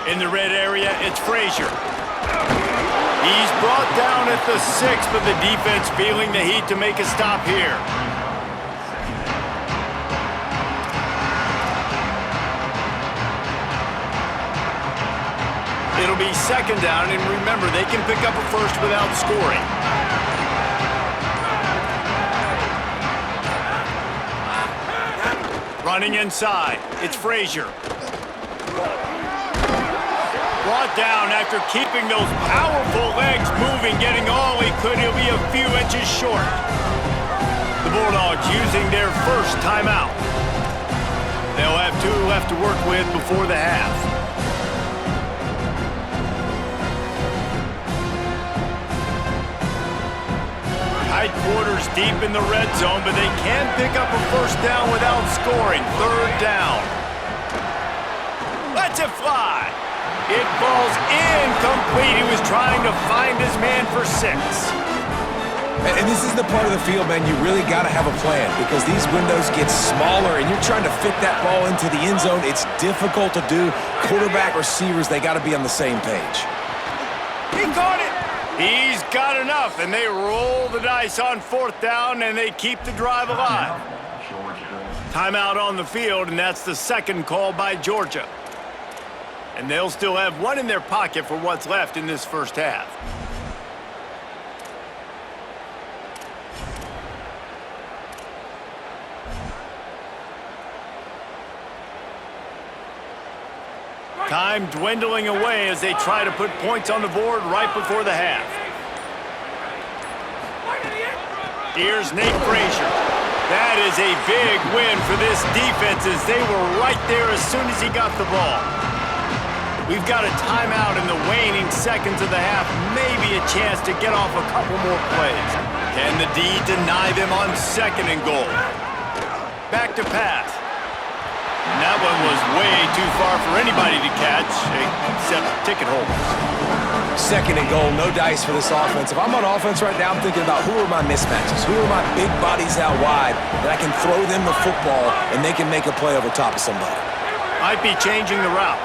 In the red area, it's Frazier. He's brought down at the 6, but the defense feeling the heat to make a stop here. It'll be second down, and remember, they can pick up a first without scoring. Running inside, it's Frazier. Brought down after keeping those powerful legs moving, getting all he could. He'll be a few inches short. The Bulldogs using their first timeout. They'll have 2 left to work with before the half. Tight quarters deep in the red zone, but they can pick up a first down without scoring. Third down. Let's it fly. It falls incomplete. He was trying to find his man for 6. And this is the part of the field, man, you really got to have a plan because these windows get smaller and you're trying to fit that ball into the end zone. It's difficult to do. Quarterback, receivers, they got to be on the same page. He caught it. He's got enough, and they roll the dice on 4th down, and they keep the drive alive. Timeout on the field, and that's the second call by Georgia. And they'll still have 1 in their pocket for what's left in this first half. Time dwindling away as they try to put points on the board right before the half. Here's Nate Frazier. That is a big win for this defense as they were right there as soon as he got the ball. We've got a timeout in the waning seconds of the half, maybe a chance to get off a couple more plays. Can the D deny them on 2nd and goal? Back to pass. And that one was way too far for anybody to catch, except ticket holders. 2nd and goal, no dice for this offense. If I'm on offense right now, I'm thinking about who are my mismatches? Who are my big bodies out wide that I can throw them the football and they can make a play over top of somebody? Might be changing the route.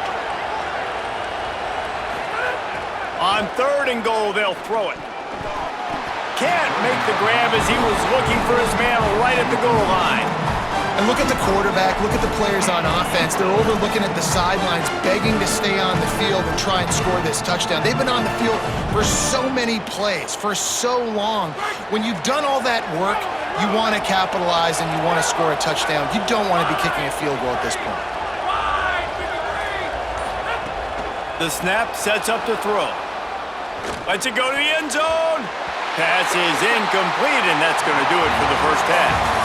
On 3rd and goal, they'll throw it. Can't make the grab as he was looking for his man right at the goal line. And look at the quarterback, look at the players on offense. They're overlooking at the sidelines, begging to stay on the field and try and score this touchdown. They've been on the field for so many plays, for so long. When you've done all that work, you want to capitalize and you want to score a touchdown. You don't want to be kicking a field goal at this point. The snap sets up the throw. Lets it go to the end zone. Pass is incomplete, and that's going to do it for the first half.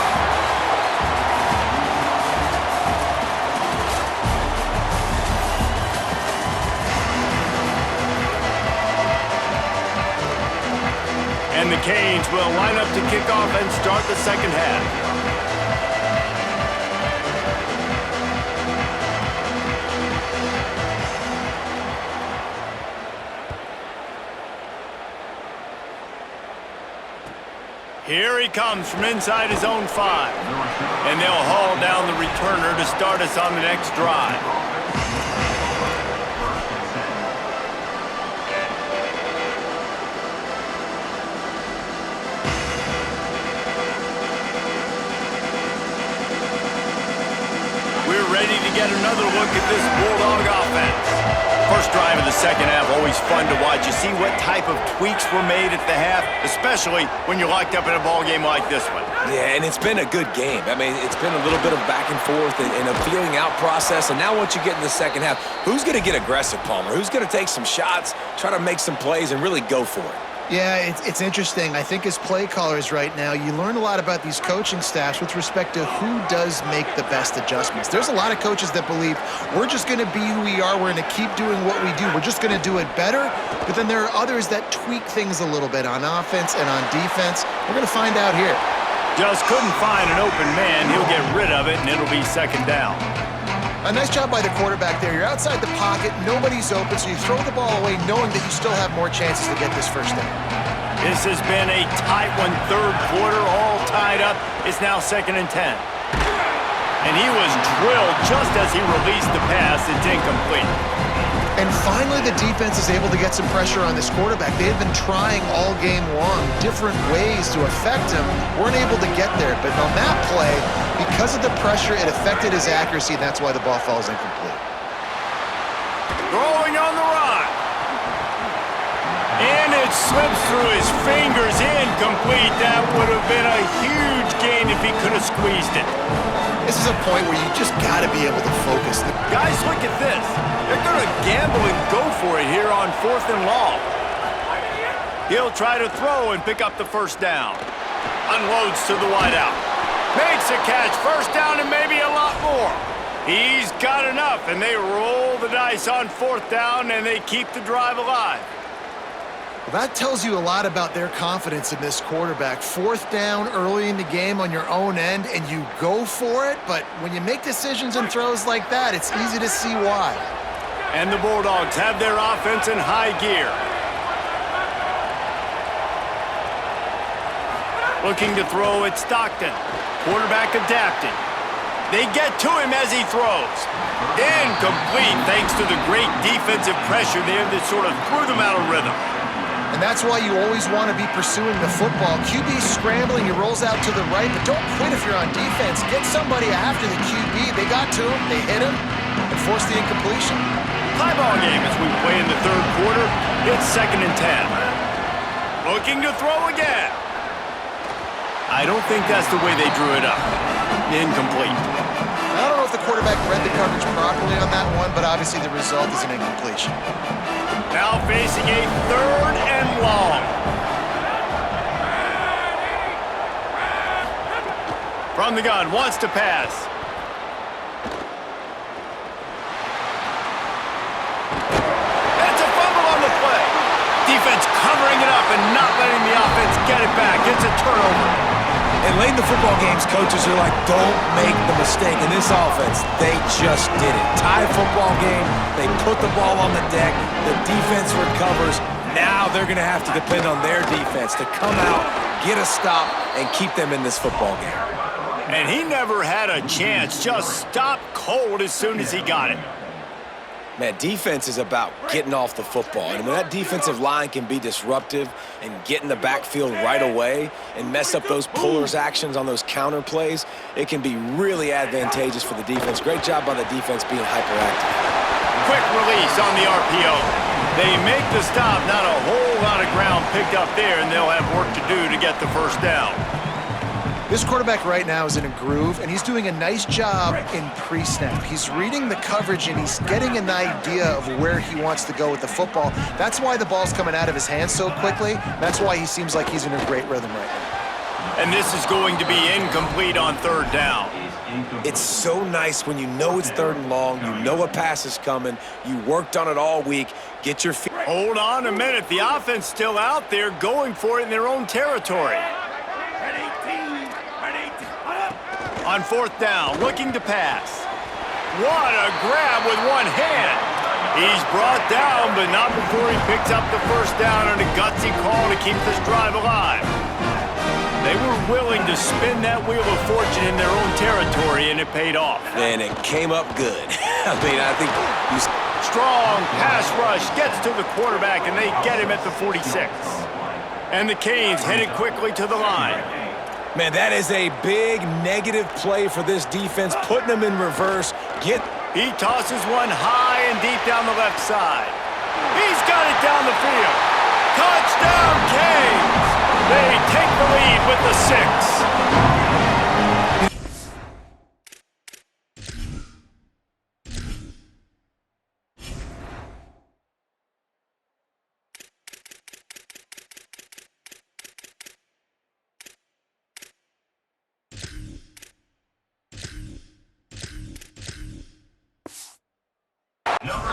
And the Canes will line up to kick off and start the second half. Here he comes from inside his own 5. And they'll haul down the returner to start us on the next drive. We're ready to get another look at this Bulldog offense. First drive of the second half, always fun to watch. You see what type of tweaks were made at the half, especially when you're locked up in a ball game like this one. Yeah, and it's been a good game. I mean, it's been a little bit of back and forth and a feeling out process. And now once you get in the second half, who's going to get aggressive, Palmer? Who's going to take some shots, try to make some plays, and really go for it? Yeah, it's interesting. I think as play callers right now, you learn a lot about these coaching staffs with respect to who does make the best adjustments. There's a lot of coaches that believe we're just going to be who we are. We're going to keep doing what we do. We're just going to do it better. But then there are others that tweak things a little bit on offense and on defense. We're going to find out here. Just couldn't find an open man. He'll get rid of it, and it'll be second down. A nice job by the quarterback there. You're outside the pocket, nobody's open, so you throw the ball away knowing that you still have more chances to get this first down. This has been a tight one, third quarter, all tied up. It's now 2nd and 10. And he was drilled just as he released the pass. It's incomplete. And finally, the defense is able to get some pressure on this quarterback. They had been trying all game long different ways to affect him, weren't able to get there. But on that play, because of the pressure, it affected his accuracy, and that's why the ball falls incomplete. Throwing on the run. And it slips through his fingers, incomplete. That would have been a huge gain if he could have squeezed it. This is a point where you just got to be able to focus. Guys, look at this. They're going to gamble and go for it here on 4th and long. He'll try to throw and pick up the first down. Unloads to the wideout. Makes a catch, first down and maybe a lot more. He's got enough, and they roll the dice on 4th down, and they keep the drive alive. Well, that tells you a lot about their confidence in this quarterback. 4th down early in the game on your own end, and you go for it, but when you make decisions and throws like that, it's easy to see why. And the Bulldogs have their offense in high gear. Looking to throw at Stockton. Quarterback adapted. They get to him as he throws. Incomplete thanks to the great defensive pressure there that sort of threw them out of rhythm. And that's why you always want to be pursuing the football. QB's scrambling, he rolls out to the right, but don't quit if you're on defense. Get somebody after the QB. They got to him, they hit him, and forced the incompletion. Tie ball game as we play in the 3rd quarter. It's 2nd and 10. Looking to throw again. I don't think that's the way they drew it up. Incomplete. I don't know if the quarterback read the coverage properly on that one, but obviously the result is an incompletion. Now facing a 3rd and long. From the gun, wants to pass. That's a fumble on the play. Defense covering it up and not letting the offense get it back. It's a turnover. And late in the football games, coaches are like, don't make the mistake. In this offense, they just did it. Tie football game, they put the ball on the deck, the defense recovers. Now they're going to have to depend on their defense to come out, get a stop, and keep them in this football game. And he never had a chance, just stopped cold as soon as he got it. Man, defense is about getting off the football. And when that defensive line can be disruptive and get in the backfield right away and mess up those pullers actions on those counter plays, it can be really advantageous for the defense. Great job by the defense being hyperactive. Quick release on the RPO. They make the stop, not a whole lot of ground picked up there, and they'll have work to do to get the first down. This quarterback right now is in a groove, and he's doing a nice job in pre-snap. He's reading the coverage, and he's getting an idea of where he wants to go with the football. That's why the ball's coming out of his hands so quickly. That's why he seems like he's in a great rhythm right now. And this is going to be incomplete on 3rd down. It's so nice when you know it's 3rd and long, you know a pass is coming, you worked on it all week, get your feet. Hold on a minute. The offense still out there going for it in their own territory. On 4th down, looking to pass. What a grab with one hand. He's brought down, but not before he picks up the first down on a gutsy call to keep this drive alive. They were willing to spin that wheel of fortune in their own territory, and it paid off. And it came up good. I mean, I think you... Strong pass rush gets to the quarterback, and they get him at the 46. And the Canes headed quickly to the line. Man, that is a big negative play for this defense, putting them in reverse. He tosses one high and deep down the left side. He's got it down the field. Touchdown, Canes! They take the lead with the 6.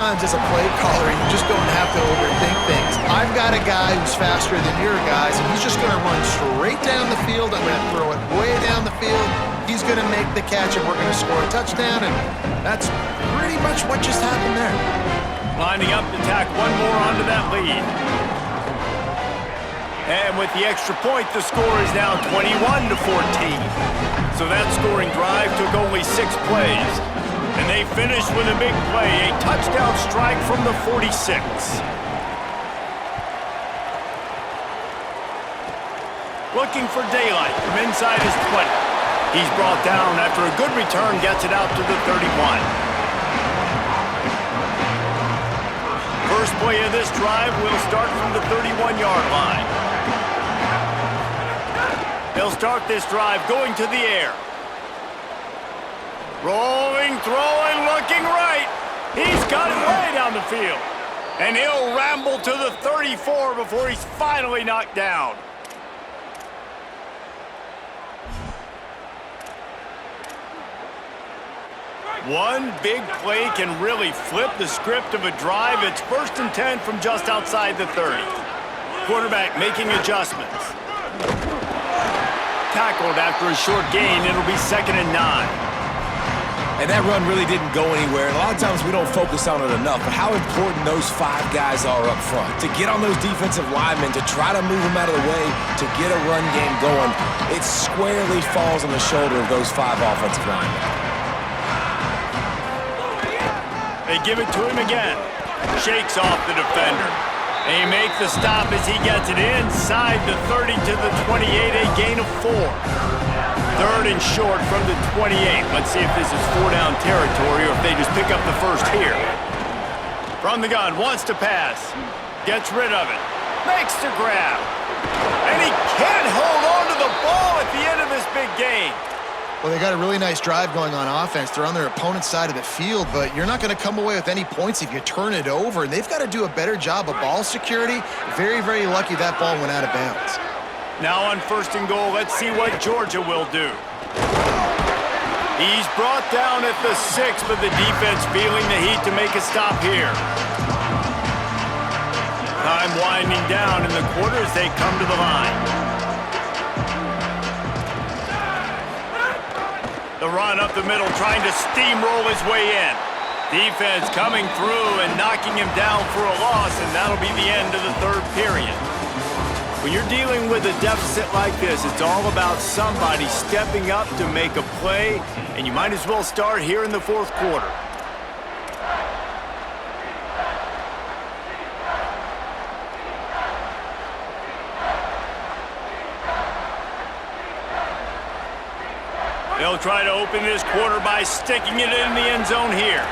Sometimes as a play caller, you just don't have to overthink things. I've got a guy who's faster than your guys, and he's just going to run straight down the field. I'm going to throw it way down the field. He's going to make the catch, and we're going to score a touchdown, and that's pretty much what just happened there. Lining up to tack one more onto that lead. And with the extra point, the score is now 21-14. So that scoring drive took only 6 plays. And they finish with a big play, a touchdown strike from the 46. Looking for daylight from inside his 20. He's brought down after a good return, gets it out to the 31. First play of this drive will start from the 31-yard line. They'll start this drive going to the air. Rolling, throwing, looking right. He's got it way down the field. And he'll ramble to the 34 before he's finally knocked down. One big play can really flip the script of a drive. It's 1st and 10 from just outside the 30. Quarterback making adjustments. Tackled after a short gain. It'll be 2nd and 9. And that run really didn't go anywhere. And a lot of times we don't focus on it enough, but how important those 5 guys are up front. To get on those defensive linemen, to try to move them out of the way, to get a run game going, it squarely falls on the shoulder of those 5 offensive linemen. They give it to him again. Shakes off the defender. They make the stop as he gets it inside the 30 to the 28, a gain of 4. 3rd and short from the 28. Let's see if this is 4-down territory or if they just pick up the first here. From the gun, wants to pass. Gets rid of it. Makes the grab. And he can't hold on to the ball at the end of this big game. Well, they got a really nice drive going on offense. They're on their opponent's side of the field, but you're not going to come away with any points if you turn it over. And they've got to do a better job of ball security. Very, very lucky that ball went out of bounds. Now on 1st and goal, let's see what Georgia will do. He's brought down at the 6, but the defense feeling the heat to make a stop here. Time winding down in the quarter as they come to the line. The run up the middle, trying to steamroll his way in. Defense coming through and knocking him down for a loss, and that'll be the end of the 3rd period. When you're dealing with a deficit like this, it's all about somebody stepping up to make a play, and you might as well start here in the 4th quarter. They'll try to open this quarter by sticking it in the end zone here.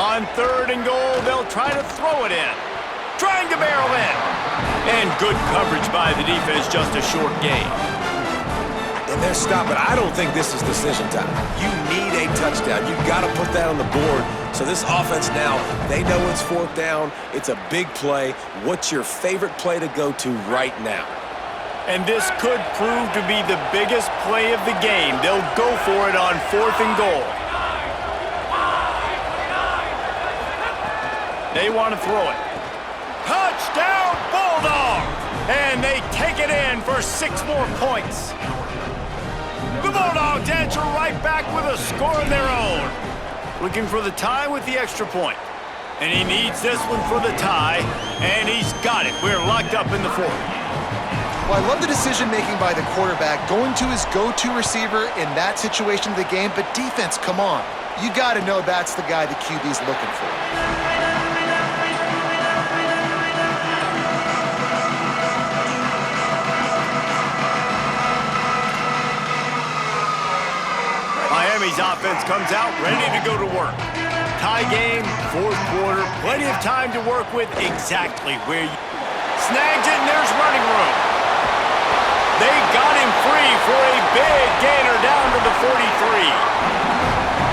On 3rd and goal, they'll try to throw it in. Trying to barrel in. And good coverage by the defense, just a short gain. And they're stopping. I don't think this is decision time. You need a touchdown. You've got to put that on the board. So this offense now, they know it's 4th down. It's a big play. What's your favorite play to go to right now? And this could prove to be the biggest play of the game. They'll go for it on 4th and goal. They want to throw it. Touchdown, Bulldogs! And they take it in for 6 more points. The Bulldogs answer right back with a score of their own. Looking for the tie with the extra point. And he needs this one for the tie, and he's got it. We're locked up in the 4th. Well, I love the decision-making by the quarterback, going to his go-to receiver in that situation of the game, but defense, come on. You got to know that's the guy the QB's looking for. Miami's offense comes out ready to go to work. Tie game, 4th quarter, plenty of time to work with exactly where you... Snags it, and there's running room. They got him free for a big gainer down to the 43.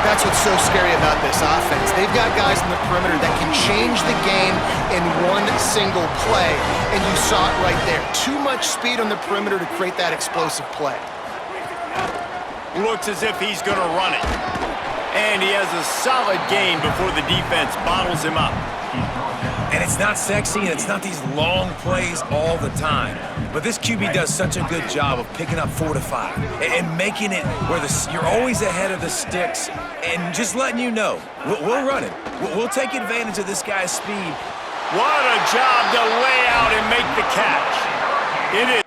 That's what's so scary about this offense. They've got guys in the perimeter that can change the game in one single play, and you saw it right there. Too much speed on the perimeter to create that explosive play. Looks as if he's going to run it. And he has a solid gain before the defense bottles him up. And it's not sexy, and it's not these long plays all the time. But this QB does such a good job of picking up 4 to 5 and making it where you're always ahead of the sticks and just letting you know, we'll run it. We'll take advantage of this guy's speed. What a job to lay out and make the catch. It is.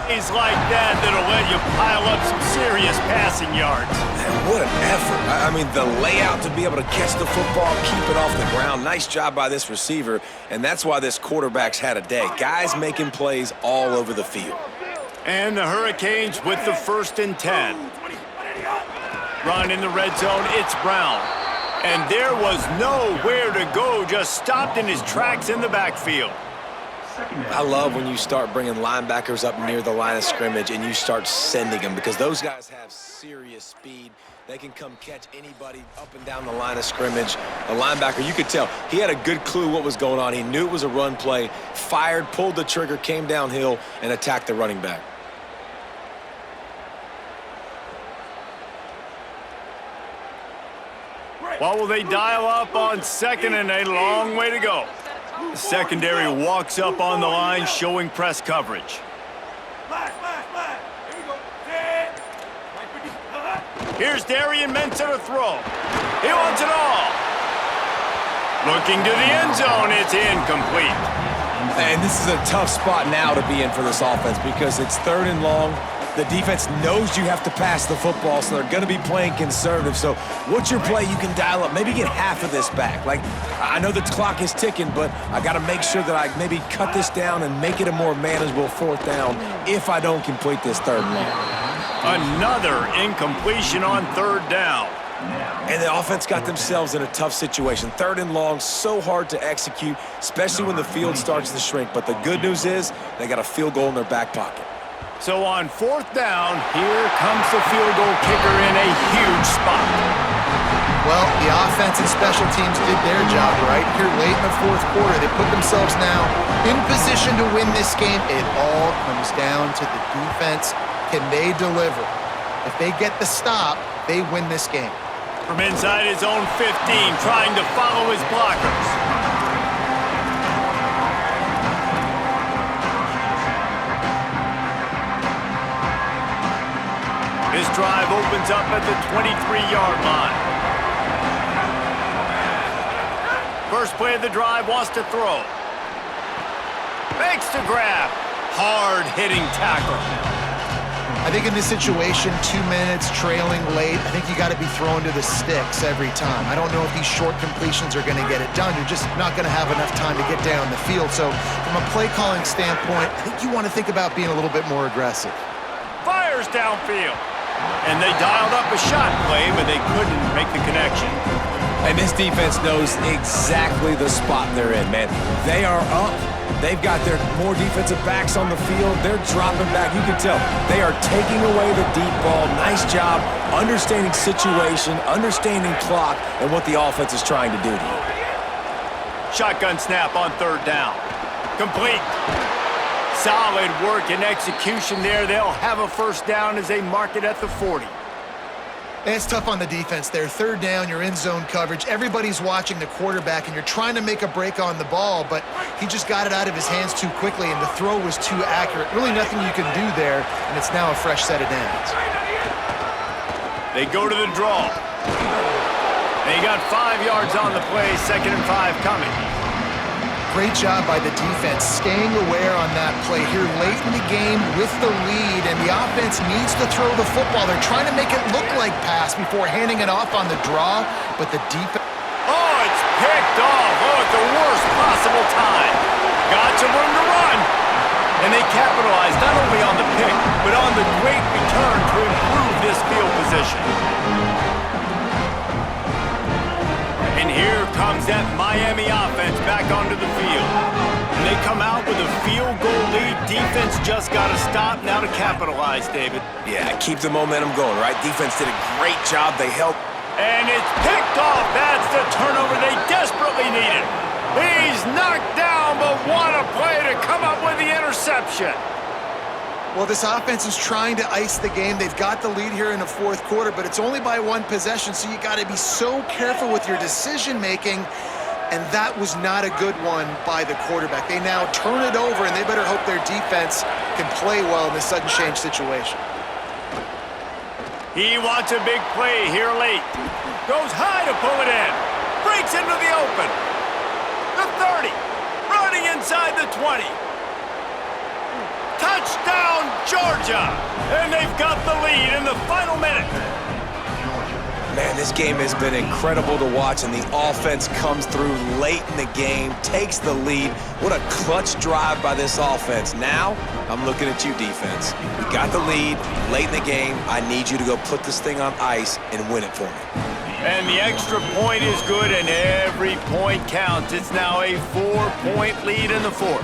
Plays like that that'll let you pile up some serious passing yards. Man, what an effort. I mean, the layout to be able to catch the football, keep it off the ground. Nice job by this receiver, and that's why this quarterback's had a day. Guys making plays all over the field. And the Hurricanes with the 1st and 10. Run in the red zone, it's Brown. And there was nowhere to go, just stopped in his tracks in the backfield. I love when you start bringing linebackers up near the line of scrimmage and you start sending them, because those guys have serious speed. They can come catch anybody up and down the line of scrimmage. A linebacker, you could tell, he had a good clue what was going on. He knew it was a run play, fired, pulled the trigger, came downhill, and attacked the running back. What will they dial up on 2nd and a long way to go? The secondary walks up on the line, showing press coverage. Here's Darian Mensah to throw. He wants it all. Looking to the end zone, it's incomplete. And this is a tough spot now to be in for this offense because it's 3rd and long. The defense knows you have to pass the football, so they're going to be playing conservative. So what's your play you can dial up? Maybe get half of this back. Like, I know the clock is ticking, but I got to make sure that I maybe cut this down and make it a more manageable 4th down if I don't complete this 3rd and long. Another incompletion on 3rd down. And the offense got themselves in a tough situation. 3rd and long, so hard to execute, especially when the field starts to shrink. But the good news is they got a field goal in their back pocket. So on 4th down, here comes the field goal kicker in a huge spot. Well, the offense and special teams did their job right here late in the 4th quarter. They put themselves now in position to win this game. It all comes down to the defense. Can they deliver? If they get the stop, they win this game. From inside his own 15, trying to follow his blockers. This drive opens up at the 23-yard line. First play of the drive, wants to throw. Makes the grab. Hard-hitting tackle. I think in this situation, 2 minutes, trailing late, I think you got to be throwing to the sticks every time. I don't know if these short completions are going to get it done. You're just not going to have enough time to get down the field. So from a play-calling standpoint, I think you want to think about being a little bit more aggressive. Fires downfield. And they dialed up a shot play, but they couldn't make the connection. And this defense knows exactly the spot they're in, man. They are up. They've got their more defensive backs on the field. They're dropping back. You can tell they are taking away the deep ball. Nice job understanding situation, understanding clock, and what the offense is trying to do to you. Shotgun snap on 3rd down. Complete. Solid work and execution there. They'll have a 1st down as they mark it at the 40. And it's tough on the defense there. 3rd down, you're in zone coverage. Everybody's watching the quarterback, and you're trying to make a break on the ball, but he just got it out of his hands too quickly, and the throw was too accurate. Really nothing you can do there, and it's now a fresh set of downs. They go to the draw. They got 5 yards on the play, 2nd and 5 coming. Great job by the defense, staying aware on that play here late in the game with the lead, and the offense needs to throw the football. They're trying to make it look like pass before handing it off on the draw, but the defense... Oh, it's picked off. Oh, at the worst possible time. Got some room to run. And they capitalized not only on the pick, but on the great return to improve this field position. And here comes that Miami offense back onto the field. And they come out with a field goal lead. Defense just got to stop now to capitalize, David. Yeah, keep the momentum going, right? Defense did a great job. They held. And it's picked off. That's the turnover they desperately needed. He's knocked down, but what a play to come up with the interception. Well, this offense is trying to ice the game. They've got the lead here in the 4th quarter, but it's only by 1 possession, so you got to be so careful with your decision-making, and that was not a good one by the quarterback. They now turn it over, and they better hope their defense can play well in this sudden change situation. He wants a big play here late. Goes high to pull it in. Breaks into the open. The 30. Running inside the 20. Touchdown, Georgia! And they've got the lead in the final minute. Man, this game has been incredible to watch, and the offense comes through late in the game, takes the lead. What a clutch drive by this offense. Now, I'm looking at you, defense. We got the lead late in the game. I need you to go put this thing on ice and win it for me. And the extra point is good, and every point counts. It's now a 4-point lead in the fourth.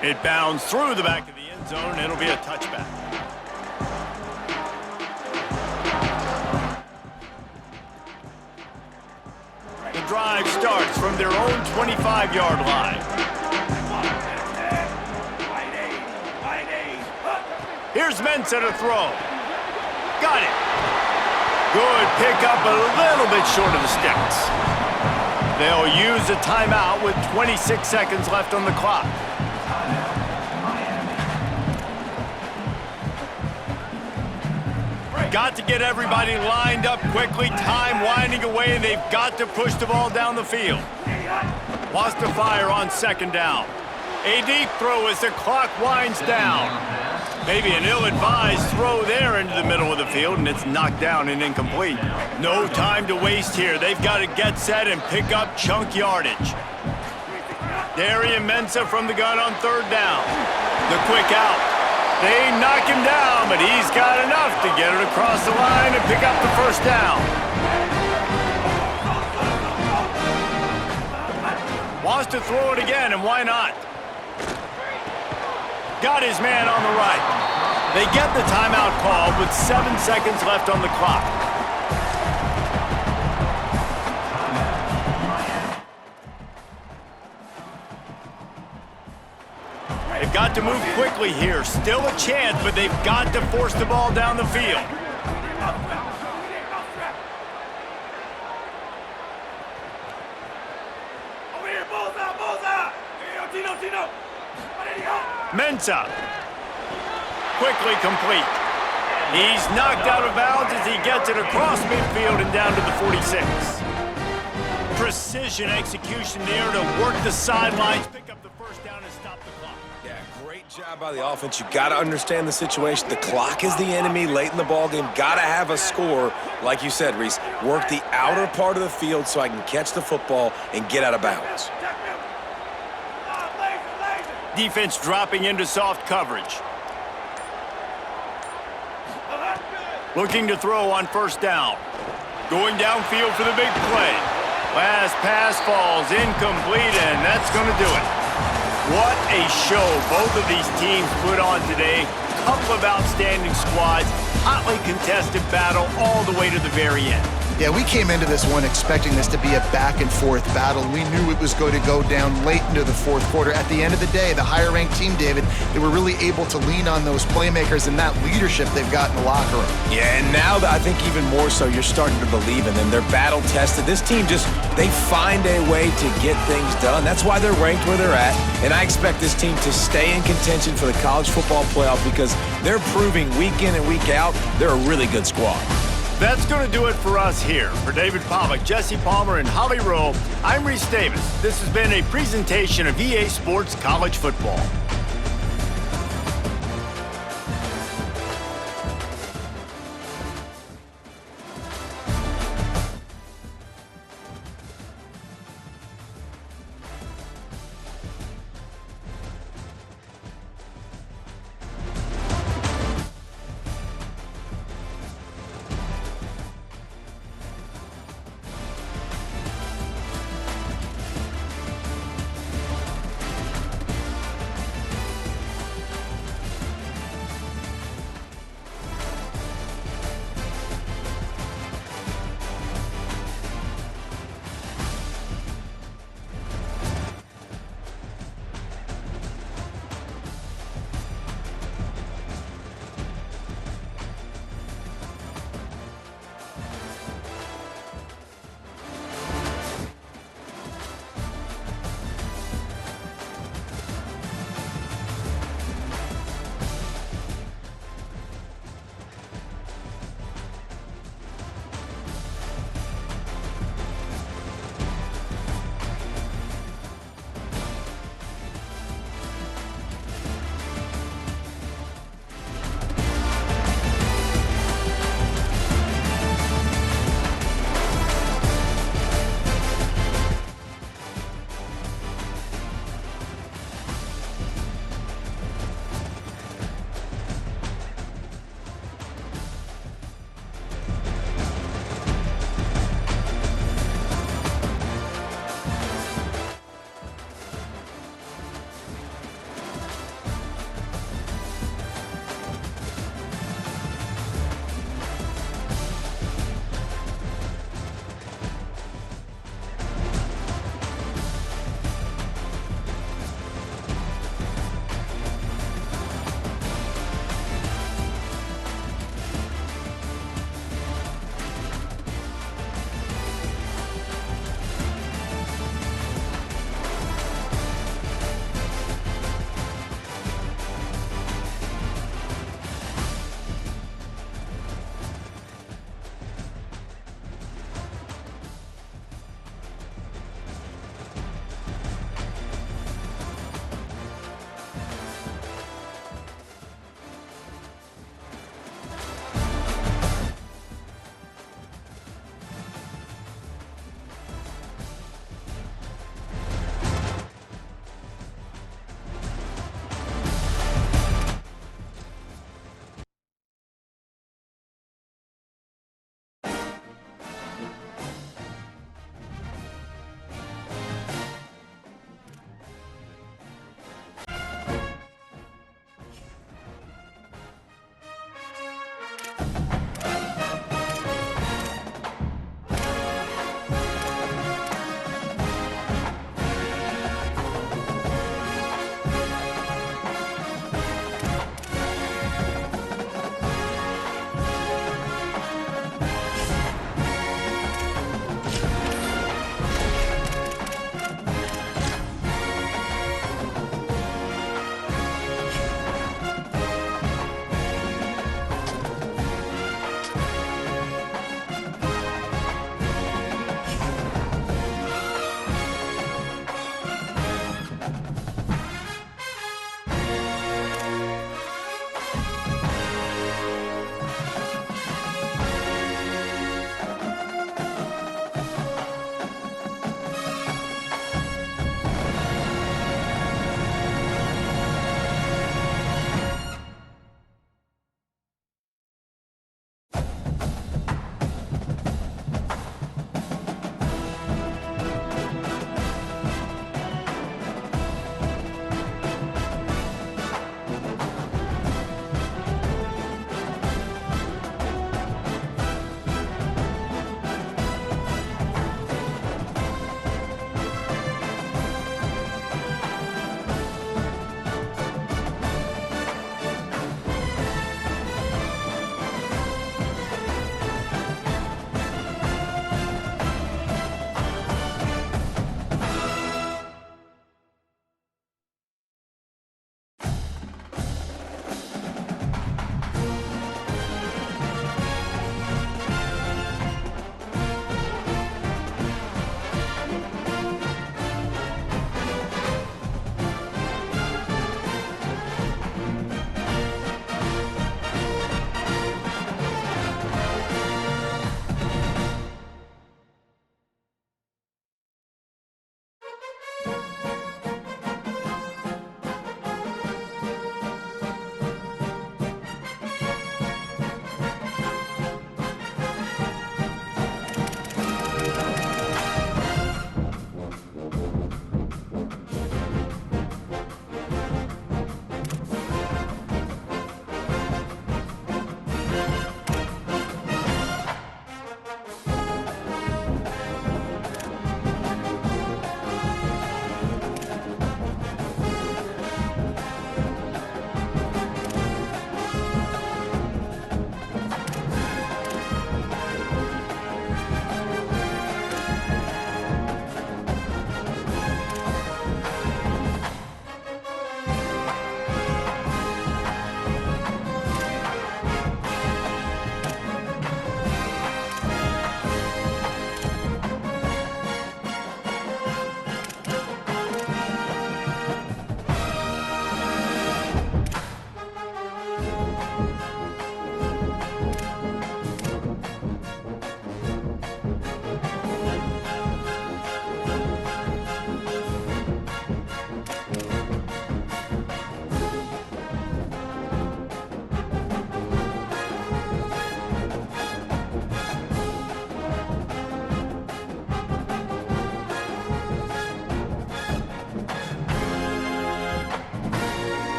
It bounds through the back of the end zone, and it'll be a touchback. The drive starts from their own 25-yard line. Here's Mensah to throw. Got it. Good pickup, a little bit short of the sticks. They'll use a timeout with 26 seconds left on the clock. Got to get everybody lined up quickly. Time winding away, and they've got to push the ball down the field. Wants to fire on second down. A deep throw as the clock winds down. Maybe an ill-advised throw there into the middle of the field, and it's knocked down and incomplete. No time to waste here. They've got to get set and pick up chunk yardage. Darian Mensah from the gun on third down. The quick out. They knock him down, but he's got enough to get it across the line and pick up the first down. Wants to throw it again, and why not? Got his man on the right. They get the timeout called with 7 seconds left on the clock. They've got to move quickly here. Still a chance, but they've got to force the ball down the field. Mensah. Quickly complete. He's knocked out of bounds as he gets it across midfield and down to the 46. Precision execution there to work the sidelines, pick up the first down, and stop the clock. Yeah, great job by the offense. You got to understand the situation. The clock is the enemy late in the ballgame. Got to have a score, like you said, Reese. Work the outer part of the field so I can catch the football and get out of bounds. Defense dropping into soft coverage. Looking to throw on first down. Going downfield for the big play. Last pass falls incomplete, and that's going to do it. What a show both of these teams put on today. Couple of outstanding squads. Hotly contested battle all the way to the very end. Yeah, we came into this one expecting this to be a back-and-forth battle. We knew it was going to go down late into the fourth quarter. At the end of the day, the higher-ranked team, David, they were really able to lean on those playmakers and that leadership they've got in the locker room. Yeah, and now I think even more so, you're starting to believe in them. They're battle-tested. This team they find a way to get things done. That's why they're ranked where they're at, and I expect this team to stay in contention for the college football playoff because they're proving week in and week out they're a really good squad. That's going to do it for us here. For David Pollack, Jesse Palmer, and Holly Rowe, I'm Reese Davis. This has been a presentation of EA Sports College Football.